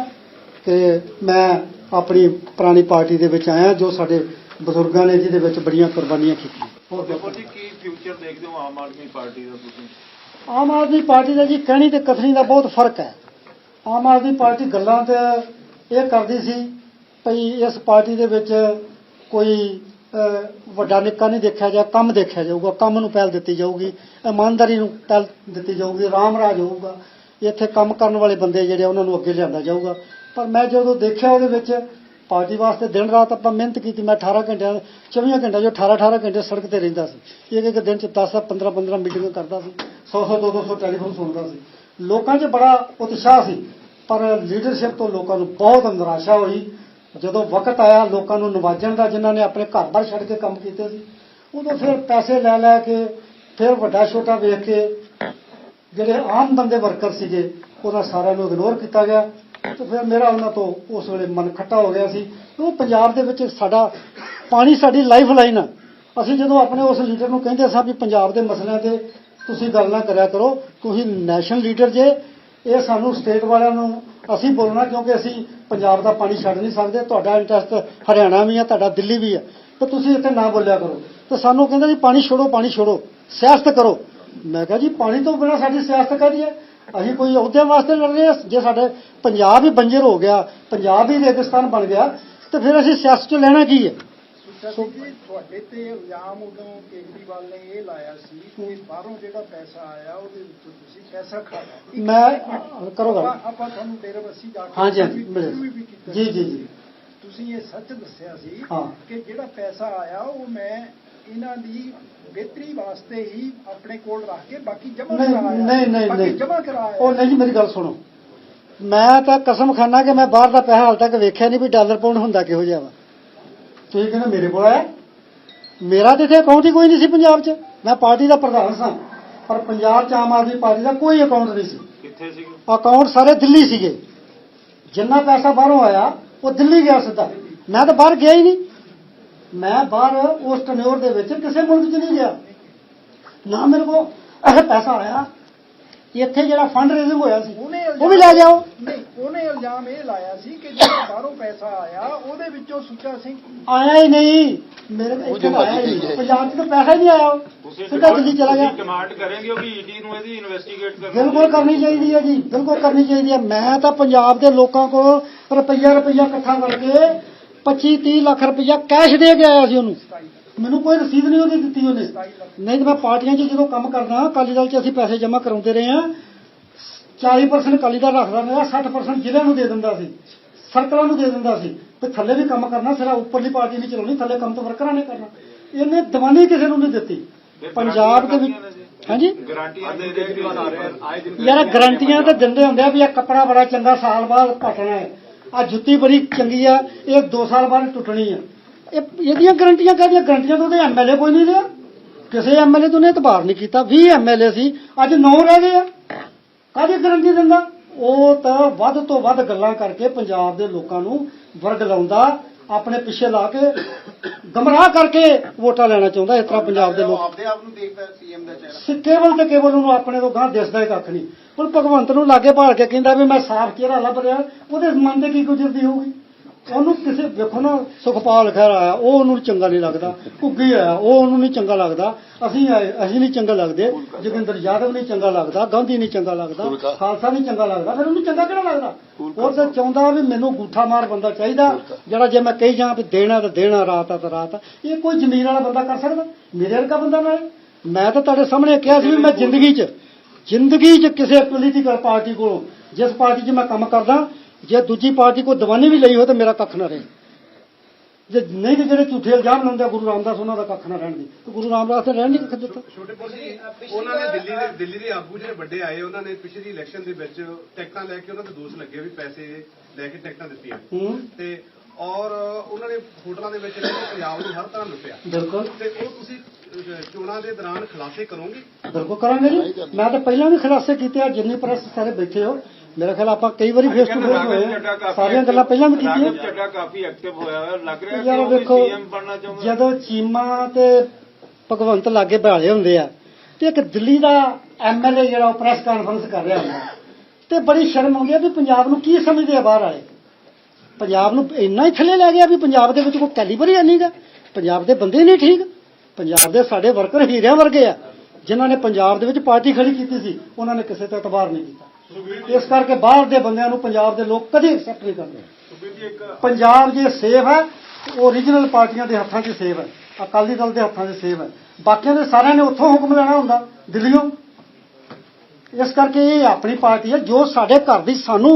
ਕਿ ਮੈਂ ਆਪਣੀ ਪੁਰਾਣੀ ਪਾਰਟੀ ਦੇ ਵਿੱਚ ਆਇਆ, ਜੋ ਸਾਡੇ ਬਜ਼ੁਰਗਾਂ ਨੇ ਜਿਹਦੇ ਵਿੱਚ ਬੜੀਆਂ ਕੁਰਬਾਨੀਆਂ ਕੀਤੀਆਂ। ਹੋਰ ਦੇਖੋ ਜੀ, ਕੀ ਫਿਊਚਰ ਦੇਖਦੇ ਹੋ ਆਮ ਆਦਮੀ ਪਾਰਟੀ ਦਾ ਤੁਸੀਂ? ਆਮ ਆਦਮੀ ਪਾਰਟੀ ਦਾ ਜੀ ਕਹਿਣੀ ਤੇ ਕਥਨੀ ਦਾ ਬਹੁਤ ਫਰਕ ਹੈ। ਆਮ ਆਦਮੀ ਪਾਰਟੀ ਗੱਲਾਂ ਤੇ ਇਹ ਕਰਦੀ ਸੀ ਭਈ ਇਸ ਪਾਰਟੀ ਦੇ ਵਿੱਚ ਕੋਈ ਵੱਡਾ ਨਿੱਕਾ ਨਹੀਂ ਦੇਖਿਆ ਜਾ, ਕੰਮ ਦੇਖਿਆ ਜਾਊਗਾ, ਕੰਮ ਨੂੰ ਪਹਿਲ ਦਿੱਤੀ ਜਾਊਗੀ, ਇਮਾਨਦਾਰੀ ਨੂੰ ਪਹਿਲ ਦਿੱਤੀ ਜਾਊਗੀ, ਰਾਮ ਰਾਜ ਹੋਊਗਾ, ਇੱਥੇ ਕੰਮ ਕਰਨ ਵਾਲੇ ਬੰਦੇ ਜਿਹੜੇ ਉਹਨਾਂ ਨੂੰ ਅੱਗੇ ਲਿਆਂਦਾ ਜਾਊਗਾ। ਪਰ ਮੈਂ ਜਦੋਂ ਦੇਖਿਆ ਉਹਦੇ ਵਿੱਚ ਪਾਰਟੀ ਵਾਸਤੇ ਦਿਨ ਰਾਤ ਆਪਾਂ ਮਿਹਨਤ ਕੀਤੀ। ਮੈਂ 18 ਘੰਟਿਆਂ 24 ਘੰਟਿਆਂ ਜੋ 18 ਘੰਟੇ ਸੜਕ ਤੇ ਰਹਿੰਦਾ ਸੀ। ਇੱਕ ਦਿਨ 'ਚ 10-15 ਮੀਟਿੰਗਾਂ ਕਰਦਾ ਸੀ, 100-200 ਟੈਲੀਫੋਨ ਸੁਣਦਾ ਸੀ। ਲੋਕਾਂ 'ਚ ਬੜਾ ਉਤਸ਼ਾਹ ਸੀ, ਪਰ ਲੀਡਰਸ਼ਿਪ ਤੋਂ ਲੋਕਾਂ ਨੂੰ ਬਹੁਤ ਨਿਰਾਸ਼ਾ ਹੋਈ। ਜਦੋਂ ਵਕਤ ਆਇਆ ਲੋਕਾਂ ਨੂੰ ਨਿਵਾਜਣ ਦਾ, ਜਿਨ੍ਹਾਂ ਨੇ ਆਪਣੇ ਘਰ-ਬਾਰ ਛੱਡ ਕੇ ਕੰਮ ਕੀਤੇ ਸੀ, ਉਦੋਂ ਫਿਰ ਪੈਸੇ ਲੈ ਕੇ, ਫਿਰ ਵੱਡਾ ਛੋਟਾ ਵੇਖ ਕੇ ਜਿਹੜੇ ਆਮ ਬੰਦੇ ਵਰਕਰ ਸੀਗੇ ਉਹਨਾਂ ਸਾਰਿਆਂ ਨੂੰ ਇਗਨੋਰ ਕੀਤਾ ਗਿਆ। ਤੇ ਫਿਰ ਮੇਰਾ ਉਹਨਾਂ ਤੋਂ ਉਸ ਵੇਲੇ ਮਨ ਖੱਟਾ ਹੋ ਗਿਆ ਸੀ। ਉਹ ਪੰਜਾਬ ਦੇ ਵਿੱਚ ਸਾਡਾ ਪਾਣੀ ਸਾਡੀ ਲਾਈਫ ਲਾਈਨ ਆ। ਅਸੀਂ ਜਦੋਂ ਆਪਣੇ ਉਸ ਲੀਡਰ ਨੂੰ ਕਹਿੰਦੇ ਸਾਂ ਵੀ ਪੰਜਾਬ ਦੇ ਮਸਲਿਆਂ ਤੇ ਤੁਸੀਂ ਗੱਲ ਨਾ ਕਰਿਆ ਕਰੋ, ਤੁਸੀਂ ਨੈਸ਼ਨਲ ਲੀਡਰ ਜੇ, ਇਹ ਸਾਨੂੰ ਸਟੇਟ ਵਾਲਿਆਂ ਨੂੰ ਅਸੀਂ ਬੋਲਣਾ, ਕਿਉਂਕਿ ਅਸੀਂ ਪੰਜਾਬ ਦਾ ਪਾਣੀ ਛੱਡ ਨਹੀਂ ਸਕਦੇ। ਤੁਹਾਡਾ ਇੰਟਰਸਟ ਹਰਿਆਣਾ ਵੀ ਆ, ਤੁਹਾਡਾ ਦਿੱਲੀ ਵੀ ਆ, ਤਾਂ ਤੁਸੀਂ ਇੱਥੇ ਨਾ ਬੋਲਿਆ ਕਰੋ। ਤਾਂ ਸਾਨੂੰ ਕਹਿੰਦੇ ਜੀ ਪਾਣੀ ਛੋੜੋ, ਸਿਆਸਤ ਕਰੋ। ਮੈਂ ਕਿਹਾ ਜੀ ਪਾਣੀ ਤੋਂ ਬਿਨਾਂ ਸਾਡੀ ਸਿਆਸਤ ਕਾਹਦੀ ਹੈ? ਅਸੀਂ ਕੋਈ ਅਹੁਦਿਆਂ ਵਾਸਤੇ ਲੜ ਰਹੇ ਹਾਂ? ਜੇ ਸਾਡੇ ਪੰਜਾਬ ਹੀ ਬੰਜਰ ਹੋ ਗਿਆ, ਪੰਜਾਬ ਹੀ ਰੇਗਿਸਤਾਨ ਬਣ ਗਿਆ, ਤਾਂ ਫਿਰ ਅਸੀਂ ਸਿਆਸਤ 'ਚ ਲੈਣਾ ਕੀ ਹੈ? ਤੁਹਾਡੇ ਤੇ ਇਲਜ਼ਾਮ ਉਦੋਂ ਕੇਜਰੀਵਾਲ ਨੇ ਇਹ ਲਾਇਆ ਸੀ ਕਿ ਬਾਹਰੋਂ ਜਿਹੜਾ ਪੈਸਾ ਆਇਆ ਉਹਦੇ ਵਿੱਚੋਂ ਤੁਸੀਂ ਪੈਸਾ ਖਾਇਆ। ਮੈਂ ਕਰੋ ਗੱਲ। ਆਪਾਂ ਤੁਹਾਨੂੰ ਡੇਰਾਬੱਸੀ ਜਾ ਕੇ ਹਾਂਜੀ ਵੀ ਕੀਤਾ ਜੀ ਤੁਸੀਂ ਇਹ ਸੱਚ ਦੱਸਿਆ ਸੀ ਹਾਂ ਕਿ ਜਿਹੜਾ ਪੈਸਾ ਆਇਆ ਉਹ ਮੈਂ ਇਹਨਾਂ ਦੀ ਬਿਹਤਰੀ ਵਾਸਤੇ ਹੀ ਆਪਣੇ ਕੋਲ ਰੱਖ ਕੇ ਬਾਕੀ ਜਮ੍ਹਾਂ ਕਰਾਇਆ। ਨਹੀਂ ਜਮ੍ਹਾਂ ਕਰਾਇਆ। ਉਹ ਨਹੀਂ ਜੀ, ਮੇਰੀ ਗੱਲ ਸੁਣੋ। ਮੈਂ ਤਾਂ ਕਸਮ ਖਾਨਾ ਕਿ ਮੈਂ ਬਾਹਰ ਦਾ ਪੈਸਾ ਹਾਲ ਤੱਕ ਵੇਖਿਆ ਨਹੀਂ ਵੀ ਡਾਲਰ ਪਾਉਂਡ ਹੁੰਦਾ ਕਿਹੋ ਜਿਹਾ ਵਾ। ਤੁਸੀਂ ਕਹਿੰਦੇ ਮੇਰੇ ਕੋਲ ਆਇਆ, ਮੇਰਾ ਤਾਂ ਇੱਥੇ ਅਕਾਊਂਟ ਹੀ ਕੋਈ ਨਹੀਂ ਸੀ ਪੰਜਾਬ 'ਚ। ਮੈਂ ਪਾਰਟੀ ਦਾ ਪ੍ਰਧਾਨ ਸਾਂ, ਪਰ ਪੰਜਾਬ 'ਚ ਆਮ ਆਦਮੀ ਪਾਰਟੀ ਦਾ ਕੋਈ ਅਕਾਊਂਟ ਨਹੀਂ ਸੀ। ਕਿੱਥੇ ਸੀ ਅਕਾਊਂਟ? ਸਾਰੇ ਦਿੱਲੀ ਸੀਗੇ। ਜਿੰਨਾ ਪੈਸਾ ਬਾਹਰੋਂ ਆਇਆ ਉਹ ਦਿੱਲੀ ਗਿਆ ਸਿੱਧਾ। ਮੈਂ ਤਾਂ ਬਾਹਰ ਗਿਆ ਹੀ ਨਹੀਂ। ਮੈਂ ਬਾਹਰ ਉਸ ਟਨਿਓਰ ਦੇ ਵਿੱਚ ਕਿਸੇ ਮੁਲਕ 'ਚ ਨਹੀਂ ਗਿਆ। ਨਾ ਮੇਰੇ ਕੋਲ ਪੈਸਾ ਆਇਆ ਇੱਥੇ ਜਿਹੜਾ ਫੰਡ ਰੇਜ਼ਿੰਗ ਹੋਇਆ ਸੀ ਉਹਨੇ ਉਹ ਵੀ ਲੈ ਜਾਓ। ਨਹੀਂ, ਉਹਨੇ ਇਲਜ਼ਾਮ ਇਹ ਲਾਇਆ ਸੀ ਕਿ ਜਿਹੜਾ ਬਾਹਰੋਂ ਪੈਸਾ ਆਇਆ ਉਹਦੇ ਵਿੱਚੋਂ ਸੁੱਚਾ ਸਿੰਘ ਆਇਆ ਹੀ ਨਹੀਂ, ਮੇਰੇ ਇੱਥੇ ਤਾਂ ਆਇਆ ਹੀ ਨਹੀਂ, ਪੰਜਾਬ 'ਚ ਤਾਂ ਪੈਸਾ ਹੀ ਨਹੀਂ ਆਇਆ, ਉਹ ਸਿੱਧਾ ਦਿੱਲੀ ਚਲਾ ਗਿਆ। ਡਿਮਾਂਡ ਕਰਾਂਗੇ ਕਿ ਈਡੀ ਨੂੰ ਇਹਦੀ ਇਨਵੈਸਟੀਗੇਟ ਕਰਨਾ ਬਿਲਕੁਲ ਕਰਨੀ ਚਾਹੀਦੀ ਹੈ ਜੀ, ਬਿਲਕੁਲ ਕਰਨੀ ਚਾਹੀਦੀ ਹੈ। ਮੈਂ ਤਾਂ ਪੰਜਾਬ ਦੇ ਲੋਕਾਂ ਕੋਲ ਰੁਪਈਆ ਇਕੱਠਾ ਕਰਕੇ 25-30 ਲੱਖ ਰੁਪਈਆ ਕੈਸ਼ ਦੇ ਕੇ ਆਇਆ ਸੀ ਉਹਨੂੰ, ਮੈਨੂੰ ਕੋਈ ਰਸੀਦ ਨਹੀਂ ਉਹਦੀ ਦਿੱਤੀ ਉਹਨੇ। ਨਹੀਂ ਤਾਂ ਮੈਂ ਪਾਰਟੀਆਂ 'ਚ ਜਦੋਂ ਕੰਮ ਕਰਦਾ, ਅਕਾਲੀ ਦਲ 'ਚ ਅਸੀਂ ਪੈਸੇ ਜਮ੍ਹਾਂ ਕਰਾਉਂਦੇ ਰਹੇ ਹਾਂ, 40% ਅਕਾਲੀ ਦਲ ਰੱਖਦਾ ਮੇਰਾ, 60% ਜ਼ਿਲ੍ਹਿਆਂ ਨੂੰ ਦੇ ਦਿੰਦਾ ਸੀ, ਸਰਕਲਾਂ ਨੂੰ ਦੇ ਦਿੰਦਾ ਸੀ, ਤੇ ਥੱਲੇ ਵੀ ਕੰਮ ਕਰਨਾ, ਸਿਰਾ ਉੱਪਰਲੀ ਪਾਰਟੀ ਨਹੀਂ ਚਲਾਉਣੀ, ਥੱਲੇ ਕੰਮ ਤਾਂ ਵਰਕਰਾਂ ਨੇ ਕਰਨਾ। ਇਹਨੇ ਦੀਵਾਨੀ ਕਿਸੇ ਨੂੰ ਨਹੀਂ ਦਿੱਤੀ ਪੰਜਾਬ ਦੇ ਵਿੱਚ। ਹਾਂਜੀ ਗਾਰੰਟੀਆਂ ਦੇ ਰਹੇ ਯਾਰ, ਗਰੰਟੀਆਂ ਤਾਂ ਦਿੰਦੇ ਹੁੰਦੇ ਆ ਵੀ ਇਹ ਕੱਪੜਾ ਬੜਾ ਚੰਗਾ ਸਾਲ ਬਾਅਦ ਘਟਣਾ ਹੈ, ਆ ਜੁੱਤੀ ਬੜੀ ਚੰਗੀ ਆ ਇਹ 2 ਸਾਲ ਬਾਅਦ ਟੁੱਟਣੀ ਆ। ਇਹਦੀਆਂ ਗਰੰਟੀਆਂ ਕਾਹਦੀਆਂ? ਗਰੰਟੀਆਂ ਤੋਂ ਐਮਐਲਏ ਕੋਈ ਨਹੀਂ ਰਿਹਾ, ਕਿਸੇ ਐਮਐਲਏ ਤੋਂ ਨੇ ਇਤਬਾਰ ਨਹੀਂ ਕੀਤਾ। 20 ਐਮਐਲਏ ਸੀ, ਅੱਜ 9 ਰਹਿ ਗਏ ਆ, ਕਾਹਦੀ ਗਰੰਟੀ ਦਿੰਦਾ? ਉਹ ਤਾਂ ਵੱਧ ਤੋਂ ਵੱਧ ਗੱਲਾਂ ਕਰਕੇ ਪੰਜਾਬ ਦੇ ਲੋਕਾਂ ਨੂੰ ਵਰਗਲਾਉਂਦਾ, ਆਪਣੇ ਪਿੱਛੇ ਲਾ ਕੇ ਗਮਰਾਹ ਕਰਕੇ ਵੋਟਾਂ ਲੈਣਾ ਚਾਹੁੰਦਾ। ਇਸ ਤਰ੍ਹਾਂ ਪੰਜਾਬ ਦੇ ਲੋਕ ਆਪਦੇ ਆਪ ਨੂੰ ਦੇਖਦਾ ਸੀਐਮ ਦਾ ਚਿਹਰਾ, ਕੇਵਲ ਤੇ ਕੇਵਲ ਉਹਨੂੰ ਆਪਣੇ ਤੋਂ ਗਾਂ ਦਿਸਦਾ ਹੀ ਕੱਖ ਨਹੀਂ। ਹੁਣ ਭਗਵੰਤ ਨੂੰ ਲਾਗੇ ਭਾਲ ਕੇ ਕਹਿੰਦਾ ਵੀ ਮੈਂ ਸਾਫ਼ ਚਿਹਰਾ ਲੱਭ ਰਿਹਾ, ਉਹਦੇ ਮਨ ਤੇ ਕੀ ਗੁਜ਼ਰਦੀ ਹੋਊਗੀ? ਉਹਨੂੰ ਕਿਸੇ ਵੇਖੋ ਨਾ, ਸੁਖਪਾਲ ਖਹਿਰਾ ਆਇਆ, ਉਹ ਉਹਨੂੰ ਚੰਗਾ ਨਹੀਂ ਲੱਗਦਾ, ਘੁੱਗੀ ਆਇਆ, ਉਹ ਉਹਨੂੰ ਨਹੀਂ ਚੰਗਾ ਲੱਗਦਾ, ਅਸੀਂ ਨਹੀਂ ਚੰਗਾ ਲੱਗਦੇ, ਜੋਗਿੰਦਰ ਯਾਦਵ ਨਹੀਂ ਚੰਗਾ ਲੱਗਦਾ, ਗਾਂਧੀ ਨਹੀਂ ਚੰਗਾ ਲੱਗਦਾ, ਖਾਲਸਾ ਨਹੀਂ ਚੰਗਾ ਲੱਗਦਾ, ਫਿਰ ਉਹਨੂੰ ਚੰਗਾ ਕਿਹੜਾ ਲੱਗਦਾ? ਉਹ ਤਾਂ ਚਾਹੁੰਦਾ ਵੀ ਮੈਨੂੰ ਗੂਠਾ ਮਾਰ ਬੰਦਾ ਚਾਹੀਦਾ, ਜਿਹੜਾ ਜੇ ਮੈਂ ਕਹੀ ਜਾਂ ਵੀ ਦੇਣਾ ਤਾਂ ਦੇਣਾ, ਰਾਤ ਆ ਤਾਂ ਰਾਤ ਆ। ਇਹ ਕੋਈ ਜ਼ਮੀਰ ਵਾਲਾ ਬੰਦਾ ਕਰ ਸਕਦਾ? ਮੇਰੇ ਵਰਗਾ ਬੰਦਾ ਨਾਲ। ਮੈਂ ਤਾਂ ਤੁਹਾਡੇ ਸਾਹਮਣੇ ਕਿਹਾ ਸੀ ਵੀ ਮੈਂ ਜ਼ਿੰਦਗੀ 'ਚ ਕਿਸੇ ਪੋਲੀਟੀਕਲ ਪਾਰਟੀ ਕੋਲੋਂ, ਜਿਸ ਪਾਰਟੀ 'ਚ ਮੈਂ ਕੰਮ ਕਰਦਾ, ਜੇ ਦੂਜੀ ਪਾਰਟੀ ਕੋਈ ਦੀਵਾਨੀ ਵੀ ਲਈ ਹੋਵੇ ਤਾਂ ਮੇਰਾ ਕੱਖ ਨਾ ਰਹੇ। ਜੇ ਨਹੀਂ ਤੇ ਜਿਹੜੇ ਝੂਠੇ ਇਲਜ਼ਾਮ ਲਾਉਂਦੇ ਗੁਰੂ ਰਾਮਦਾਸ, ਉਹਨਾਂ ਦਾ ਕੱਖ ਨਾ ਰਹਿਣ ਦੀ। ਗੁਰੂ ਰਾਮਦਾਸ ਨੇ ਰਹਿਣ ਨਹੀਂ ਕੱਖ ਦਿੱਤਾ। ਛੋਟੇ ਉਹਨਾਂ ਨੇ ਦਿੱਲੀ ਦੇ ਆਗੂ ਜਿਹੜੇ ਵੱਡੇ ਆਏ, ਉਹਨਾਂ ਨੇ ਪਿਛਲੀ ਇਲੈਕਸ਼ਨ ਦੇ ਵਿੱਚ ਟਿਕਟਾਂ ਲੈ ਕੇ ਉਹਨਾਂ ਦੇ ਦੋਸ਼ ਲੱਗੇ ਵੀ ਪੈਸੇ ਲੈ ਕੇ ਟਿਕਟਾਂ ਦਿੱਤੀਆਂ ਤੇ ਔਰ ਉਹਨਾਂ ਨੇ ਹੋਟਲਾਂ ਦੇ ਵਿੱਚ ਰਹਿ ਕੇ ਪੰਜਾਬ ਨੂੰ ਹਰ ਤਰ੍ਹਾਂ ਲੁੱਟਿਆ। ਬਿਲਕੁਲ। ਤੇ ਉਹ ਤੁਸੀਂ ਚੋਣਾਂ ਦੇ ਦੌਰਾਨ ਖੁਲਾਸੇ ਕਰੋਗੇ? ਬਿਲਕੁਲ ਕਰਾਂਗੇ ਜੀ, ਮੈਂ ਤਾਂ ਪਹਿਲਾਂ ਵੀ ਖੁਲਾਸੇ ਕੀਤੇ ਆ। ਜਿੰਨੀ ਪ੍ਰੈਸ ਸਾਰੇ ਬੈਠੇ ਹੋ, ਮੇਰਾ ਖਿਆਲ ਆਪਾਂ ਕਈ ਵਾਰੀ ਫੇਸ ਟੂ ਫੇਸ ਹੋਏ, ਸਾਰੀਆਂ ਗੱਲਾਂ ਪਹਿਲਾਂ ਵੀ ਕੀਤੀਆਂ। ਚੱਡਾ ਕਾਫੀ ਐਕਟਿਵ ਹੋਇਆ ਹੋਇਆ ਲੱਗ ਰਿਹਾ ਯਾਰ ਕਿ ਉਹ ਵੇਖੋ, ਸੀਐਮ ਬਣਨਾ ਚਾਹੁੰਦਾ। ਜਦੋਂ ਚੀਮਾ ਤੇ ਭਗਵੰਤ ਲਾਗੇ ਭਾਲੇ ਹੁੰਦੇ ਆ, ਤੇ ਇੱਕ ਦਿੱਲੀ ਦਾ ਐਮਐਲਏ ਜਿਹੜਾ ਉਹ ਪ੍ਰੈਸ ਕਾਨਫਰੰਸ ਕਰ ਰਿਹਾ ਹੁੰਦਾ, ਤੇ ਬੜੀ ਸ਼ਰਮ ਆਉਂਦੀ ਆ ਵੀ ਪੰਜਾਬ ਨੂੰ ਕੀ ਸਮਝਦੇ ਆ ਬਾਹਰ ਵਾਲੇ। ਪੰਜਾਬ ਨੂੰ ਇੰਨਾ ਹੀ ਥੱਲੇ ਲੈ ਗਿਆ ਵੀ ਪੰਜਾਬ ਦੇ ਵਿੱਚ ਕੋਈ ਕੈਲੀਬਰ ਹੀ ਨਹੀਂਗਾ, ਪੰਜਾਬ ਦੇ ਬੰਦੇ ਨਹੀਂ ਠੀਕ। ਪੰਜਾਬ ਦੇ ਸਾਡੇ ਵਰਕਰ ਹੀਰਿਆਂ ਵਰਗੇ ਆ, ਜਿਨ੍ਹਾਂ ਨੇ ਪੰਜਾਬ ਦੇ ਵਿੱਚ ਪਾਰਟੀ ਖੜੀ ਕੀਤੀ ਸੀ, ਉਹਨਾਂ ਨੇ ਕਿਸੇ ਤੇ ਇਤਬਾਰ ਨਹੀਂ ਕੀਤਾ। ਇਸ ਕਰਕੇ ਬਾਹਰ ਦੇ ਬੰਦਿਆਂ ਨੂੰ ਪੰਜਾਬ ਦੇ ਲੋਕ ਕਦੇ ਐਕਸੈਪਟ ਨਹੀਂ ਕਰਦੇ। ਪੰਜਾਬ ਜੇ ਸੇਫ ਹੈ, ਉਹ ਰੀਜਨਲ ਪਾਰਟੀਆਂ ਦੇ ਹੱਥਾਂ 'ਚ ਸੇਫ ਹੈ, ਅਕਾਲੀ ਦਲ ਦੇ ਹੱਥਾਂ 'ਚ ਸੇਫ ਹੈ। ਬਾਕੀਆਂ ਦੇ ਸਾਰਿਆਂ ਨੇ ਉੱਥੋਂ ਹੁਕਮ ਲੈਣਾ ਹੁੰਦਾ, ਦਿੱਲੀੋਂ। ਇਸ ਕਰਕੇ ਇਹ ਆਪਣੀ ਪਾਰਟੀ ਹੈ। ਜੋ ਸਾਡੇ ਘਰ ਦੀ ਸਾਨੂੰ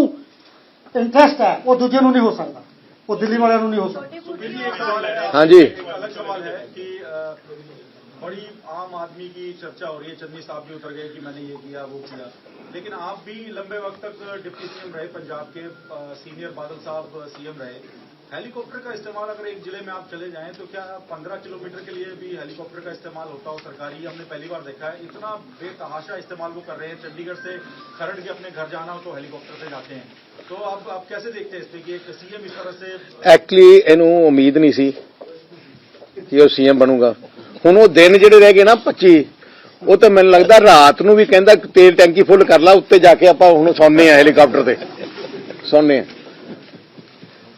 ਇੰਟਰਸਟ ਹੈ, ਉਹ ਦੂਜੇ ਨੂੰ ਨਹੀਂ ਹੋ ਸਕਦਾ, ਉਹ ਦਿੱਲੀ ਵਾਲਿਆਂ ਨੂੰ ਨਹੀਂ ਹੋ ਸਕਦਾ। ਹਾਂਜੀ, अलग सवाल है कि बड़ी आम आदमी की चर्चा हो रही है, चन्नी साहब भी उतर गए कि मैंने ये किया वो किया, लेकिन आप भी लंबे वक्त तक डिप्टी सीएम रहे, पंजाब के सीनियर बादल साहब सीएम रहे। हेलीकॉप्टर का इस्तेमाल अगर एक जिले में आप चले जाएं तो क्या 15 किलोमीटर के लिए भी हेलीकॉप्टर का इस्तेमाल होता हो सरकारी? हमने पहली बार देखा है, इतना बेतहाशा इस्तेमाल वो कर रहे हैं। चंडीगढ़ से खरड़ के अपने घर जाना हो तो हेलीकॉप्टर से जाते हैं। तो आप कैसे देखते हैं इस पर कि एक सीएम इस तरह से? ਐਕਚੁਅਲੀ ਇਹਨੂੰ ਉਮੀਦ ਨਹੀਂ ਸੀ ਕਿ ਉਹ ਸੀਐਮ ਬਣੂਗਾ। ਹੁਣ ਉਹ ਦਿਨ ਜਿਹੜੇ ਰਹਿ ਗਏ ਨਾ 25, ਉਹ ਤਾਂ ਮੈਨੂੰ ਲੱਗਦਾ ਰਾਤ ਨੂੰ ਵੀ ਕਹਿੰਦਾ ਤੇਲ ਟੈਂਕੀ ਫੁੱਲ ਕਰ ਲਾ, ਉੱਤੇ ਜਾ ਕੇ ਆਪਾਂ ਹੁਣ ਸੌਂਦੇ ਆ ਹੈਲੀਕਾਪਟਰ ਤੇ, ਸੌਂਦੇ ਆ।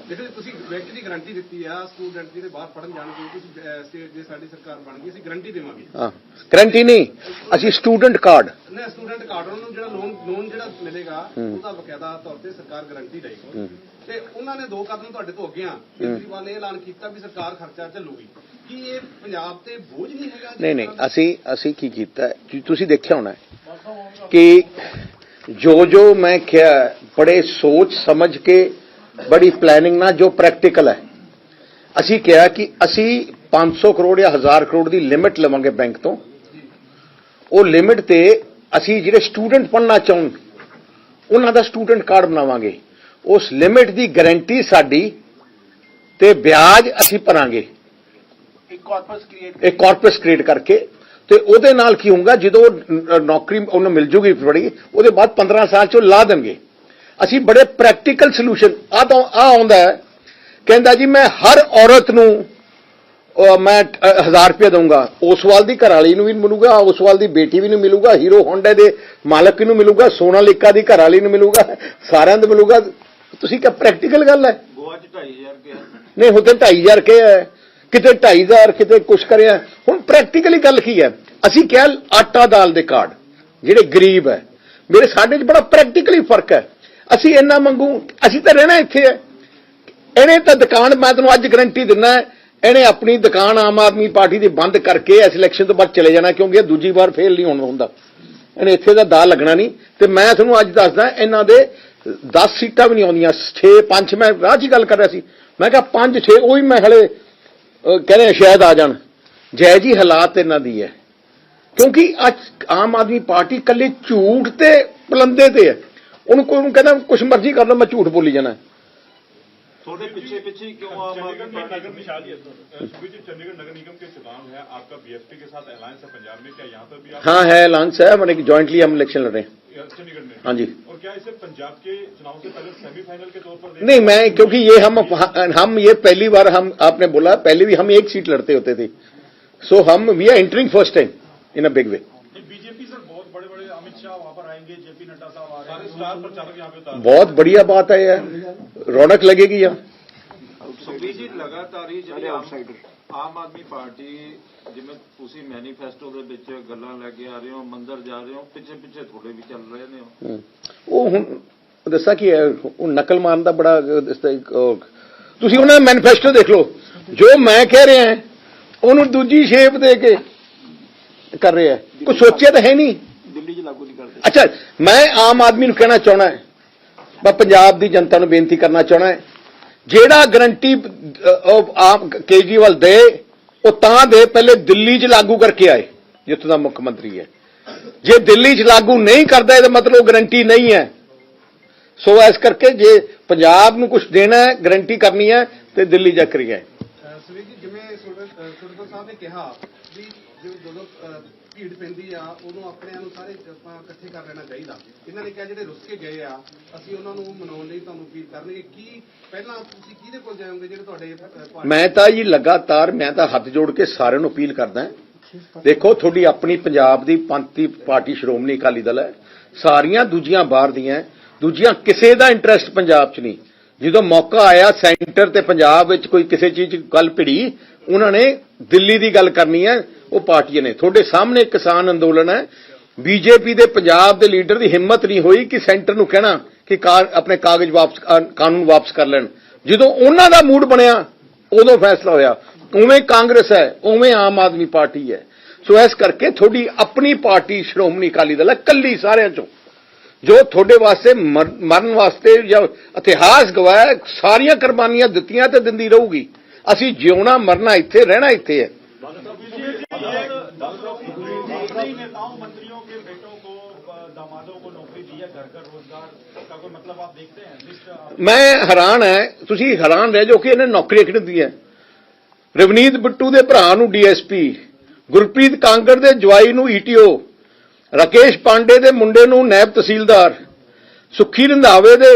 ਦੇਖੋ ਤੁਸੀਂ ਵਿਅਕਤੀ ਦੀ ਗਾਰੰਟੀ ਦਿੱਤੀ ਆ, ਸਟੂਡੈਂਟ ਜਿਹੜੇ ਬਾਹਰ ਪੜ੍ਹਨ ਜਾਣਗੇ, ਤੁਸੀਂ ਸਟੇਟ ਜੇ ਸਾਡੀ ਸਰਕਾਰ ਬਣ ਗਈ ਅਸੀਂ ਗਾਰੰਟੀ ਦੇਵਾਂਗੇ। ਹਾਂ, ਗਰੰਟੀ ਨਹੀਂ, ਅਸੀਂ ਸਟੂਡੈਂਟ ਕਾਰਡ ਨਾ ਸਟੂਡੈਂਟ ਕਾਰਡ ਉਹਨੂੰ ਜਿਹੜਾ ਲੋਨ ਜਿਹੜਾ ਮਿਲੇਗਾ ਉਹਦਾ ਬਕਾਇਦਾ ਤੌਰ ਤੇ ਸਰਕਾਰ ਗਾਰੰਟੀ ਦੇਏਗੀ। ਤੇ ਉਹਨਾਂ ਨੇ 2 ਕਦਮ ਤੁਹਾਡੇ ਤੋਂ ਅੱਗੇ ਆ, ਕੇਜਰੀਵਾਲ ਨੇ ਐਲਾਨ ਕੀਤਾ ਵੀ ਸਰਕਾਰ ਖਰਚਾ ਚੱਲੂਗੀ। ਕੀ ਇਹ ਪੰਜਾਬ ਤੇ ਬੋਝ ਨਹੀਂ ਹੈਗਾ? ਨਹੀਂ, ਅਸੀਂ ਕੀ ਕੀਤਾ, ਤੁਸੀਂ ਦੇਖਿਆ ਹੋਣਾ ਕਿ ਜੋ ਮੈਂ ਕਿਹਾ ਬੜੇ ਸੋਚ ਸਮਝ ਕੇ, ਬੜੀ ਪਲੈਨਿੰਗ ਨਾਲ, ਜੋ ਪ੍ਰੈਕਟੀਕਲ ਹੈ। ਅਸੀਂ ਕਿਹਾ ਕਿ ਅਸੀਂ 500 ਕਰੋੜ ਜਾਂ 1000 ਕਰੋੜ ਦੀ ਲਿਮਿਟ ਲਵਾਂਗੇ ਬੈਂਕ ਤੋਂ। ਉਹ ਲਿਮਿਟ ਤੇ ਅਸੀਂ ਜਿਹੜੇ ਸਟੂਡੈਂਟ ਪੜ੍ਹਨਾ ਚਾਹੁਣ ਉਹਨਾਂ ਦਾ ਸਟੂਡੈਂਟ ਕਾਰਡ ਬਣਾਵਾਂਗੇ। ਉਸ ਲਿਮਿਟ ਦੀ ਗਾਰੰਟੀ ਸਾਡੀ ਤੇ ਵਿਆਜ ਅਸੀਂ ਭਰਾਂਗੇ, ਇੱਕ ਕਾਰਪਸ ਕ੍ਰੀਏਟ ਕਰਕੇ। ਤੇ ਉਹਦੇ ਨਾਲ ਕੀ ਹੋਊਗਾ, ਜਦੋਂ ਨੌਕਰੀ ਉਹਨੂੰ ਮਿਲ ਜੂਗੀ ਬੜੀ, ਉਹਦੇ ਬਾਅਦ 15 ਸਾਲ 'ਚ ਉਹ ਲਾ ਦੇਣਗੇ। ਅਸੀਂ ਬੜੇ ਪ੍ਰੈਕਟੀਕਲ ਸੋਲੂਸ਼ਨ ਆਉਂਦਾ ਹੈ, ਕਹਿੰਦਾ ਜੀ ਮੈਂ ਹਰ ਔਰਤ ਨੂੰ मैं 1000 रुपया दूंगा, ओसवाल की घरवाली भी मिलूगा, ओसवाल की बेटी भी मिलूगा, हीरो होंडा के मालक नूं मिलूगा, सोनालिका की घरवाली मिलूगा, सारिਆਂ ਨੂੰ मिलूगा। ਤੁਸੀਂ क्या प्रैक्टिकल गल है? नहीं होते 2500 के है, किते 2500 किते कुछ करिया। हुण प्रैक्टिकली गल की है? ਅਸੀਂ क्या आटा दाल के कार्ड ਜਿਹੜੇ गरीब है, मेरे साडे च बड़ा प्रैक्टिकली फर्क है। ਅਸੀਂ इन्ना मंगू, ਅਸੀਂ ਤਾਂ रहना ਇੱਥੇ है, ਇਹਨੇ ਤਾਂ दुकान, मैं ਤੈਨੂੰ ਅੱਜ गारंटी दिना है, ਇਹਨੇ अपनी दुकान आम आदमी पार्टी ਦੀ ਬੰਦ ਕਰਕੇ इस इलैक्शन तो बाद चले जाना, क्योंकि ਇਹ दूजी बार फेल नहीं होना ਹੁੰਦਾ। ਇਹਨੇ ਇੱਥੇ ਦਾ ਦਾਅ ਲੱਗਣਾ ਨਹੀਂ। ਤੇ ਮੈਂ ਤੁਹਾਨੂੰ ਅੱਜ ਦੱਸਦਾ, ਇਹਨਾਂ ਦੇ 10 ਸੀਟਾਂ ਵੀ ਨਹੀਂ ਆਉਂਦੀਆਂ, 6-5। मैं ਰਾਹ 'ਚ ਗੱਲ ਕਰ ਰਿਹਾ ਸੀ, मैं कहा 5-6 ਉਹ ਵੀ मैं ਹਲੇ ਕਹਿੰਦੇ ਸ਼ਾਇਦ ਆ ਜਾਣ। ਜੈ ਜੀ ਹਾਲਾਤ ਇਹਨਾਂ ਦੀ ਹੈ, ਕਿਉਂਕਿ ਅੱਜ ਆਮ ਆਦਮੀ ਪਾਰਟੀ ਕੱਲੇ ਝੂਠ ਤੇ ਪਲੰਦੇ ਤੇ ਹੈ। ਉਹਨੂੰ ਕੋਈ ਕਹਿੰਦਾ ਕੁਛ ਮਰਜ਼ੀ ਕਰ ਲਓ, ਮੈਂ ਝੂਠ ਬੋਲੀ ਜਾਣਾ। थोड़े पीछे पीछे क्यों आम आदमी पार्टी नगर निशान चंडीगढ़ नगर निगम के चुनाव है, आपका बीएसपी के साथ अलायंस है पंजाब में, क्या यहाँ पर भी आप? हाँ है, अलायंस है, मैंने जॉइंटली हम इलेक्शन लड़ रहे हैं चंडीगढ़ में। हाँ जी। और क्या इसे पंजाब के चुनाव से पहले सेमीफाइनल के तौर पर नहीं, मैं क्योंकि ये हम ये पहली बार, हम आपने बोला पहले भी हम एक सीट लड़ते होते थे, सो हम we are entering first time in a big way. BJP sir बहुत बड़े बड़े अमित शाह वहां पर आएंगे, जेपी नड्डा साहब आ रहे हैं, स्टार प्रचारक यहाँ पे उतार बहुत बढ़िया बात है यार, रौनक लगेगी यहाँ। ਸੁਖਬੀਰ ਜੀ ਲਗਾਤਾਰ ਹੀ ਜਿਹੜੀ ਆਮ ਆਦਮੀ ਪਾਰਟੀ, ਜਿਵੇਂ ਤੁਸੀਂ ਮੈਨੀਫੈਸਟੋ ਦੇ ਵਿੱਚ ਗੱਲਾਂ ਲੈ ਕੇ ਆ ਰਹੇ ਹੋ, ਮੰਦਰ ਜਾ ਰਹੇ ਹੋ, ਪਿੱਛੇ ਪਿੱਛੇ ਥੋੜੇ ਵੀ ਚੱਲ ਰਹੇ ਨੇ। ਉਹ ਹੁਣ ਦੱਸਾਂ ਕੀ ਹੈ, ਉਹ ਨਕਲ ਮਾਰਨ ਦਾ ਬੜਾ ਤੁਸੀਂ ਉਹਨਾਂ ਦਾ ਮੈਨੀਫੈਸਟੋ ਦੇਖ ਲਓ, ਜੋ ਮੈਂ ਕਹਿ ਰਿਹਾ ਉਹਨੂੰ ਦੂਜੀ ਸ਼ੇਪ ਦੇ ਕੇ ਕਰ ਰਿਹਾ, ਕੋਈ ਸੋਚਿਆ ਤਾਂ ਹੈ ਨਹੀਂ, ਦਿੱਲੀ 'ਚ ਲਾਗੂ ਨਹੀਂ ਕਰਦੇ। ਅੱਛਾ, ਮੈਂ ਆਮ ਆਦਮੀ ਨੂੰ ਕਹਿਣਾ ਚਾਹਣਾ ਹੈ, ਮੈਂ ਪੰਜਾਬ ਦੀ ਜਨਤਾ ਨੂੰ ਬੇਨਤੀ ਕਰਨਾ ਚਾਹਣਾ ਹੈ, ਜਿਹੜਾ ਗਰੰਟੀ ਆਪ ਕੇਜਰੀਵਾਲ ਦੇ ਉਹ ਤਾਂ ਦੇ ਪਹਿਲੇ ਦਿੱਲੀ 'ਚ ਲਾਗੂ ਕਰਕੇ ਆਏ, ਜਿੱਥੋਂ ਦਾ ਮੁੱਖ ਮੰਤਰੀ ਹੈ। ਜੇ ਦਿੱਲੀ 'ਚ ਲਾਗੂ ਨਹੀਂ ਕਰਦਾ ਇਹਦਾ ਮਤਲਬ ਗਰੰਟੀ ਨਹੀਂ ਹੈ। ਸੋ ਇਸ ਕਰਕੇ ਜੇ ਪੰਜਾਬ ਨੂੰ ਕੁਝ ਦੇਣਾ ਹੈ, ਗਰੰਟੀ ਕਰਨੀ ਹੈ, ਤੇ ਦਿੱਲੀ ਜਾ ਕਰੀਏ। ਸੁਖਬੀਰ ਜੀ, ਜਿਵੇਂ ਸੁਰਜੀਤ ਸਾਹਿਬ ਨੇ ਕਿਹਾ ਵੀ ਜਦੋਂ ਭੀੜ ਪੈਂਦੀ ਆ ਉਦੋਂ ਆਪਣਿਆਂ ਨੂੰ ਸਾਰੇ ਆਪਾਂ ਇਕੱਠੇ ਕਰ ਲੈਣਾ ਚਾਹੀਦਾ। ਇਹਨਾਂ ਨੇ ਕਿਹਾ ਜਿਹੜੇ ਰੁੱਸ ਕੇ ਗਏ ਆ ਅਸੀਂ ਉਹਨਾਂ ਨੂੰ ਮਨਾਉਣ ਲਈ ਤੁਹਾਨੂੰ ਅਪੀਲ ਕਰਨਗੇ। ਕੀ ਪਹਿਲਾਂ ਤੁਸੀਂ ਕਿਹਦੇ ਕੋਲ ਜਾਓਗੇ ਜਿਹੜੇ ਤੁਹਾਡੇ? ਮੈਂ ਤਾਂ ਜੀ ਲਗਾਤਾਰ, ਮੈਂ ਤਾਂ ਹੱਥ ਜੋੜ ਕੇ ਸਾਰਿਆਂ ਨੂੰ ਅਪੀਲ ਕਰਦਾ, ਦੇਖੋ ਤੁਹਾਡੀ ਆਪਣੀ ਪੰਜਾਬ ਦੀ ਪੰਥੀ ਪਾਰਟੀ ਸ਼੍ਰੋਮਣੀ ਅਕਾਲੀ ਦਲ ਹੈ, ਸਾਰੀਆਂ ਦੂਜੀਆਂ ਬਾਹਰ ਦੀਆਂ, ਦੂਜੀਆਂ ਕਿਸੇ ਦਾ ਇੰਟਰਸਟ ਪੰਜਾਬ 'ਚ ਨਹੀਂ। ਜਦੋਂ ਮੌਕਾ ਆਇਆ ਸੈਂਟਰ ਤੇ ਪੰਜਾਬ ਵਿੱਚ ਕੋਈ ਕਿਸੇ ਚੀਜ਼ ਗੱਲ ਭਿੜੀ, ਉਹਨਾਂ ਨੇ ਦਿੱਲੀ ਦੀ ਗੱਲ ਕਰਨੀ ਹੈ, ਉਹ ਪਾਰਟੀਆਂ ਨੇ। ਤੁਹਾਡੇ ਸਾਹਮਣੇ ਕਿਸਾਨ ਅੰਦੋਲਨ ਹੈ, ਬੀਜੇਪੀ ਦੇ ਪੰਜਾਬ ਦੇ ਲੀਡਰ ਦੀ ਹਿੰਮਤ ਨਹੀਂ ਹੋਈ ਕਿ ਸੈਂਟਰ ਨੂੰ ਕਹਿਣਾ ਕਿ ਆਪਣੇ ਕਾਗਜ਼ ਵਾਪਸ, ਕਾਨੂੰਨ ਵਾਪਸ ਕਰ ਲੈਣ। ਜਦੋਂ ਉਹਨਾਂ ਦਾ ਮੂਡ ਬਣਿਆ ਉਦੋਂ ਫੈਸਲਾ ਹੋਇਆ। ਉਵੇਂ ਕਾਂਗਰਸ ਹੈ, ਉਵੇਂ ਆਮ ਆਦਮੀ ਪਾਰਟੀ ਹੈ। ਸੋ ਇਸ ਕਰਕੇ ਤੁਹਾਡੀ ਆਪਣੀ ਪਾਰਟੀ ਸ਼੍ਰੋਮਣੀ ਅਕਾਲੀ ਦਲ ਹੈ, ਕੱਲੀ ਸਾਰਿਆਂ ਚੋਂ, ਜੋ ਤੁਹਾਡੇ ਵਾਸਤੇ ਮਰਨ ਵਾਸਤੇ ਜਾਂ ਇਤਿਹਾਸ ਗਵਾਇਆ, ਸਾਰੀਆਂ ਕੁਰਬਾਨੀਆਂ ਦਿੱਤੀਆਂ ਤੇ ਦਿੰਦੀ ਰਹੂਗੀ। ਅਸੀਂ ਜਿਉਣਾ ਮਰਨਾ ਇੱਥੇ, ਰਹਿਣਾ ਇੱਥੇ ਹੈ। नेताओं मंत्रियों के बेटों को, दामादों को नौकरी दी है, घर घर रोजगार का कोई मतलब आप देखते हैं? मैं हैरान है, ਤੁਸੀਂ हैरान रह जाओ कि ਇਹਨੇ ਨੌਕਰੀਆਂ ਕਿਹਨੂੰ ਦਿੱਤੀਆਂ। ਰਵਨੀਤ ਬਿੱਟੂ ਦੇ ਭਰਾ ਨੂੰ ਡੀਐਸਪੀ, ਗੁਰਪ੍ਰੀਤ ਕਾਂਗੜ ਦੇ ਜਵਾਈ ਨੂੰ ਈਟੀਓ, ਰਾਕੇਸ਼ ਪਾਂਡੇ ਦੇ ਮੁੰਡੇ ਨੂੰ ਨਾਇਬ ਤਹਿਸੀਲਦਾਰ, ਸੁੱਖੀ ਰੰਧਾਵੇ ਦੇ